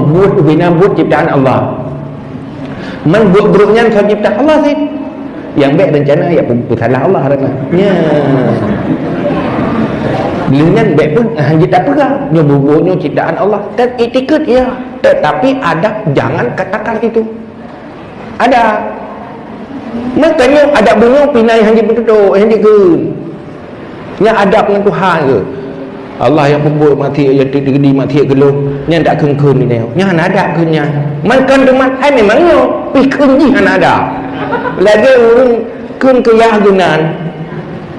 buat buat ciptaan Allah. Man buat buruknya kau cipta Allah sih. Yang baik rencana ya salah Allah ya. Dengan baik pun hanya tak pegang. Nyobobonyo ciptaan Allah. Dan etiket ya. Tetapi adab jangan katakan itu. Ada. Makanya adab bunyo pinai hanya betul hanya ke. Yang adab dengan Tuhan ke. Allah yang pembuat mati yang terjadi mati gelung yang tak kengkun ni neo yang ada kunya makan rumah hai memangnya pikun ji ada lagi urung kun ke yah gunan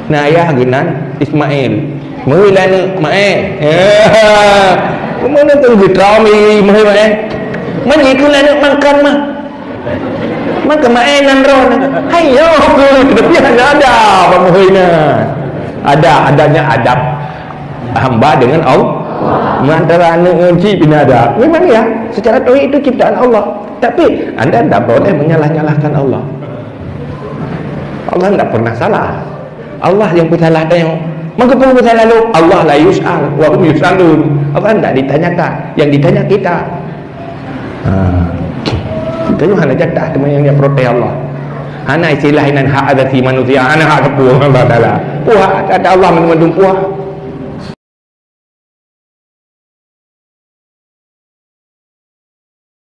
nah yah gunan Ismail mulai mae mana tu drama mae mana ikut nak makan mah makan mae nan ron hai yo dia ada pemuhina adanya adab hamba dengan Allah. Antara anak ngaji binada memang ya secara tauhid itu ciptaan Allah, tapi anda tidak boleh menyalah-nyalahkan Allah. Allah tidak pernah salah. Allah yang bersalah tengok mengapa bersalah lalu Allah la yus'al wa hum yus'alun. Allah tidak ditanyakan, yang ditanya kita. Kita juga hanya jatah teman yang protes Allah. Hana istilah inan hak ada si manusia, hana hak kepuah Allah Taala. Puah kata Allah menundung puah.